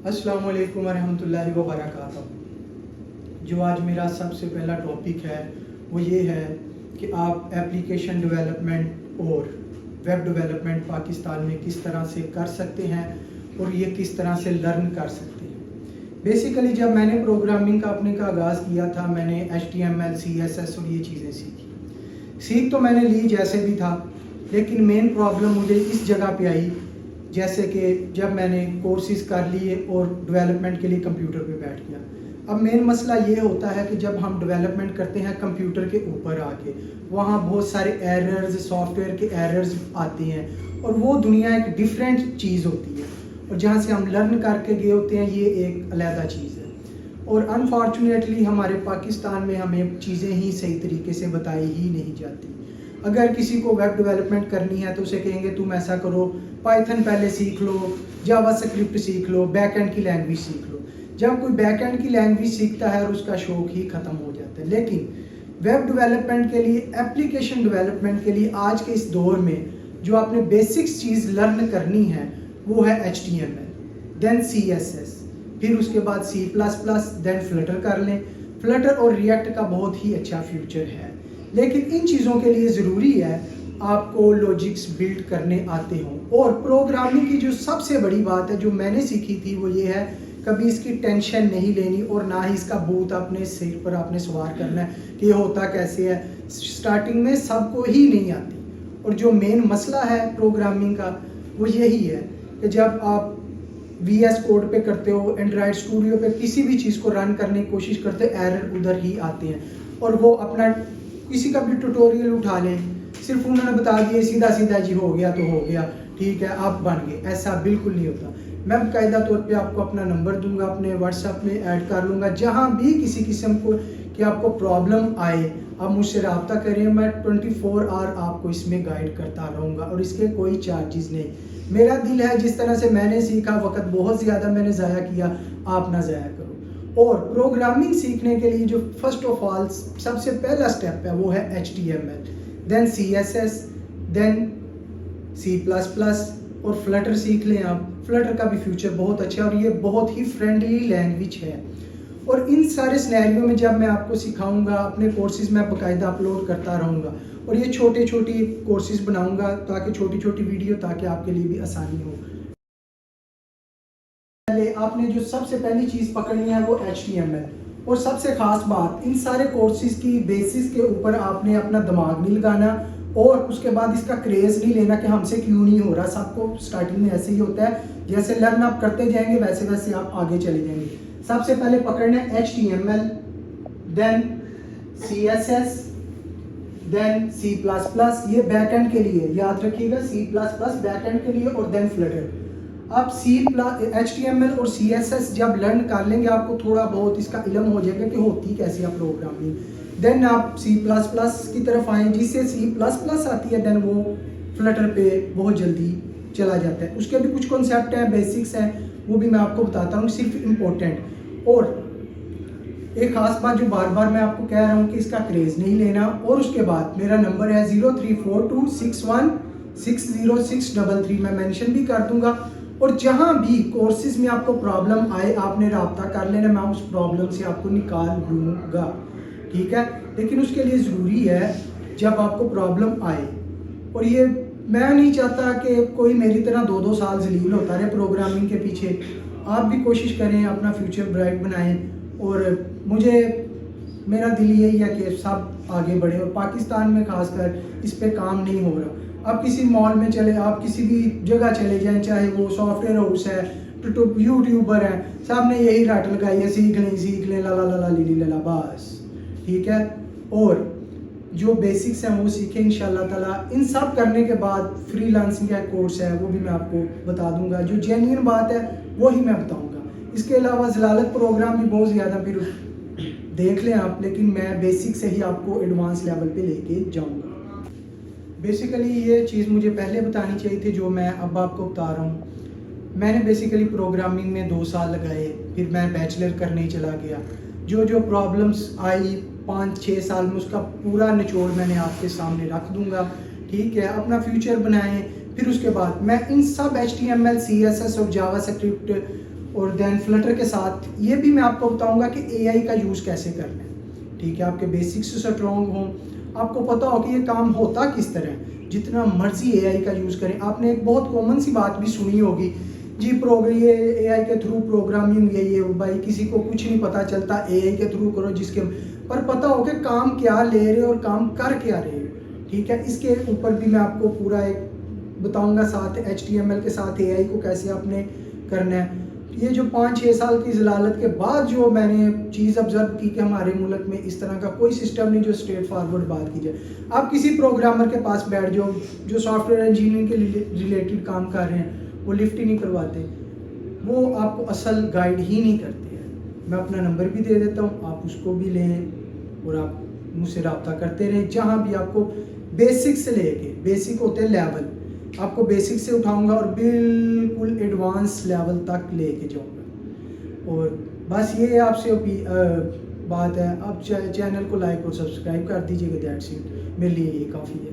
अस्सलाम वालेकुम वरहमतुल्लाहि वबरकातुहू। जो आज मेरा सबसे पहला टॉपिक है वो ये है कि आप एप्लीकेशन डेवलपमेंट और वेब डेवलपमेंट पाकिस्तान में किस तरह से कर सकते हैं और ये किस तरह से लर्न कर सकते हैं। बेसिकली जब मैंने प्रोग्रामिंग का अपने का आगाज़ किया था, मैंने HTML, CSS और ये चीज़ें सीख तो मैंने ली जैसे भी था, लेकिन मेन प्रॉब्लम मुझे इस जगह पे आई जैसे कि जब मैंने कोर्सेज कर लिए और डेवलपमेंट के लिए कंप्यूटर पे बैठ गया। अब मेन मसला ये होता है कि जब हम डेवलपमेंट करते हैं कंप्यूटर के ऊपर आके, वहाँ बहुत सारे एरर्स, सॉफ्टवेयर के एरर्स आते हैं और वो दुनिया एक डिफरेंट चीज़ होती है और जहाँ से हम लर्न करके गए होते हैं ये एक अलहदा चीज़ है। और अनफॉर्चुनेटली हमारे पाकिस्तान में हमें चीज़ें ही सही तरीके से बताई ही नहीं जाती। अगर किसी को वेब डेवलपमेंट करनी है तो उसे कहेंगे तुम ऐसा करो, पाइथन पहले सीख लो, जावास्क्रिप्ट सीख लो, बैक एंड की लैंग्वेज सीख लो। जब कोई बैक एंड की लैंग्वेज सीखता है और उसका शौक ही ख़त्म हो जाता है। लेकिन वेब डेवलपमेंट के लिए, एप्लीकेशन डेवलपमेंट के लिए आज के इस दौर में जो आपने बेसिक्स चीज़ लर्न करनी है वो है HTML, देन CSS, फिर उसके बाद C++, देन फ्लटर कर लें। फ्लटर और रिएक्ट का बहुत ही अच्छा फ्यूचर है, लेकिन इन चीज़ों के लिए ज़रूरी है आपको लॉजिक्स बिल्ड करने आते हों। और प्रोग्रामिंग की जो सबसे बड़ी बात है जो मैंने सीखी थी वो ये है, कभी इसकी टेंशन नहीं लेनी और ना ही इसका भूत अपने सिर पर आपने सवार करना है कि ये होता कैसे है। स्टार्टिंग में सबको ही नहीं आती और जो मेन मसला है प्रोग्रामिंग का वो यही है कि जब आप VS कोड पे करते हो, एंड्रॉयड स्टूडियो पे किसी भी चीज़ को रन करने की कोशिश करते हो, एरर उधर ही आते हैं। और वो अपना किसी का भी ट्यूटोरियल उठा लें, सिर्फ उन्होंने बता दिया सीधा सीधा जी हो गया तो हो गया, ठीक है आप बन गए, ऐसा बिल्कुल नहीं होता। मैं बाकायदा तौर पे आपको अपना नंबर दूंगा, अपने व्हाट्सएप में ऐड कर लूँगा। जहाँ भी किसी किस्म को कि आपको प्रॉब्लम आए आप मुझसे रब्ता करें, मैं 24 आवर आपको इसमें गाइड करता रहूँगा और इसके कोई चार्जेस नहीं। मेरा दिल है जिस तरह से मैंने सीखा, वक्त बहुत ज़्यादा मैंने ज़ाया किया, आप ना ज़ाया करो। और प्रोग्रामिंग सीखने के लिए जो फर्स्ट ऑफ ऑल सबसे पहला स्टेप है वो है HTML, then CSS, then C++ और फ्लटर सीख लें आप। फ्लटर का भी फ्यूचर बहुत अच्छा है और ये बहुत ही फ्रेंडली लैंग्वेज है। और इन सारे सिनेरियो में जब मैं आपको सिखाऊंगा, अपने कोर्सेज में बाकायदा अपलोड करता रहूँगा और ये छोटे छोटी कोर्सेज बनाऊंगा ताकि छोटी छोटी वीडियो, ताकि आपके लिए भी आसानी हो। पहले आपने जो सबसे पहली चीज़ पकड़नी है वो HTML। और सबसे ख़ास बात, इन सारे कोर्सेज की बेसिस के ऊपर आपने अपना दिमाग नहीं लगाना और उसके बाद इसका क्रेज़ नहीं लेना कि हमसे क्यों नहीं हो रहा। सबको स्टार्टिंग में ऐसे ही होता है, जैसे लर्न आप करते जाएंगे वैसे वैसे आप आगे चले जाएंगे। सबसे पहले पकड़ना है HTML, then CSS, then C++। ये बैकएंड के लिए याद रखिएगा, C++ बैकएंड के लिए, और देन फ्लटर। आप HTML और CSS जब लर्न कर लेंगे आपको थोड़ा बहुत इसका इल्म हो जाएगा कि होती कैसी है प्रोग्रामिंग। देन आप C++ की तरफ आएँ, जिससे C++ आती है, देन वो फ्लटर पे बहुत जल्दी चला जाता है। उसके भी कुछ कॉन्सेप्ट हैं, बेसिक्स हैं, वो भी मैं आपको बताता हूँ, सिर्फ इम्पोर्टेंट। और एक ख़ास बात जो बार बार मैं आपको कह रहा हूँ कि इसका क्रेज़ नहीं लेना। और उसके बाद मेरा नंबर है 0342616063, मैं मेंशन भी कर दूँगा। और जहाँ भी कोर्सेज में आपको प्रॉब्लम आए आपने रब्ता कर लेना, मैं उस प्रॉब्लम से आपको निकाल लूँगा, ठीक है। लेकिन उसके लिए ज़रूरी है जब आपको प्रॉब्लम आए, और ये मैं नहीं चाहता कि कोई मेरी तरह 2-2 साल जलील होता रहे प्रोग्रामिंग के पीछे। आप भी कोशिश करें अपना फ्यूचर ब्राइट बनाएं और मेरा दिल यही है कि सब आगे बढ़े। और पाकिस्तान में खासकर इस पे काम नहीं हो रहा। आप किसी मॉल में चले, आप किसी भी जगह चले जाएं, चाहे वो सॉफ्टवेयर हाउस है, यूट्यूबर है, सब ने यही रट लगाई है, सीख लें ला ला ला ला ली ला बस, ठीक है। और जो बेसिक्स हैं वो सीखें इंशाल्लाह ताला। इन सब करने के बाद फ्रीलांसिंग का कोर्स है वो भी मैं आपको बता दूंगा, जो जेन्युइन बात है वो ही मैं बताऊंगा। इसके अलावा ज़लालत प्रोग्राम भी बहुत ज़्यादा फिर देख लें आप, लेकिन मैं बेसिक से ही आपको एडवांस लेवल पे लेके जाऊंगा। बेसिकली ये चीज़ मुझे पहले बतानी चाहिए थी जो मैं अब आपको बता रहा हूँ। मैंने बेसिकली प्रोग्रामिंग में 2 साल लगाए, फिर मैं बैचलर करने चला गया। जो प्रॉब्लम्स आई 5-6 साल में उसका पूरा निचोड़ मैंने आपके सामने रख दूंगा, ठीक है। अपना फ्यूचर बनाएं। फिर उसके बाद मैं इन सब HTML, CSS और जावास्क्रिप्ट اور دین فلٹر کے ساتھ یہ بھی میں آپ کو بتاؤں گا کہ اے آئی کا یوز کیسے کرنا ہے. ٹھیک ہے, آپ کے بیسکس اسٹرانگ ہوں, آپ کو پتہ ہو کہ یہ کام ہوتا کس طرح ہے, جتنا مرضی اے آئی کا یوز کریں. آپ نے ایک بہت کامن سی بات بھی سنی ہوگی جی, یہ اے آئی کے تھرو پروگرامنگ ہے, یہ بھائی کسی کو کچھ نہیں پتہ چلتا, اے آئی کے تھرو کرو جس کے پر پتہ ہو کہ کام کیا لے رہے اور کام کر کیا رہے. ٹھیک ہے, اس کے اوپر بھی میں آپ کو پورا ایک بتاؤں گا, ساتھ HTML کے ساتھ اے آئی کو کیسے آپ نے کرنا ہے. یہ جو 5-6 سال کی ضلالت کے بعد جو میں نے چیز آبزرو کی کہ ہمارے ملک میں اس طرح کا کوئی سسٹم نہیں جو اسٹریٹ فارورڈ بات کی جائے. آپ کسی پروگرامر کے پاس بیٹھ جاؤ جو سافٹ ویئر انجینئرنگ کے ریلیٹڈ کام کر رہے ہیں, وہ لفٹ ہی نہیں کرواتے, وہ آپ کو اصل گائیڈ ہی نہیں کرتے ہیں. میں اپنا نمبر بھی دے دیتا ہوں, آپ اس کو بھی لیں اور آپ مجھ سے رابطہ کرتے رہیں. جہاں بھی آپ کو بیسک سے لے کے, بیسک ہوتے ہیں لیول, آپ کو بیسک سے اٹھاؤں گا اور بالکل ایڈوانس لیول تک لے کے جاؤں گا. اور بس یہ آپ سے بات ہے, آپ چینل کو لائک اور سبسکرائب کر دیجیے گا. دیٹس اٹ, میرے لیے یہ کافی ہے.